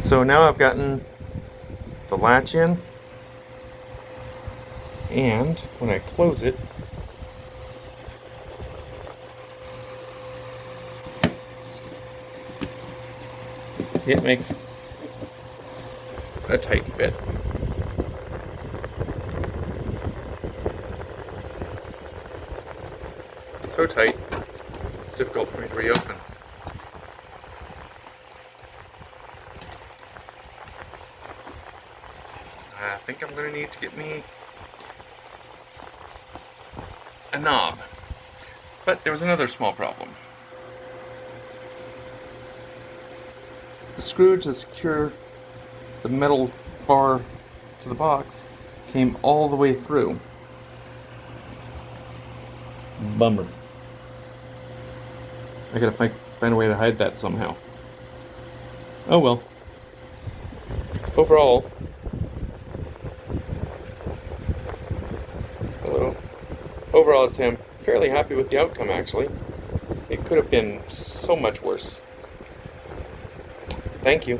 So now I've gotten the latch in, and when I close it, it makes a tight fit. So tight, it's difficult for me to reopen. I think I'm going to need to get me a knob. But there was another small problem. The screw to secure the metal bar to the box came all the way through. Bummer. I gotta find a way to hide that somehow. Oh well. Overall, hello. Overall, I'd say I'm fairly happy with the outcome, actually. It could have been so much worse. Thank you.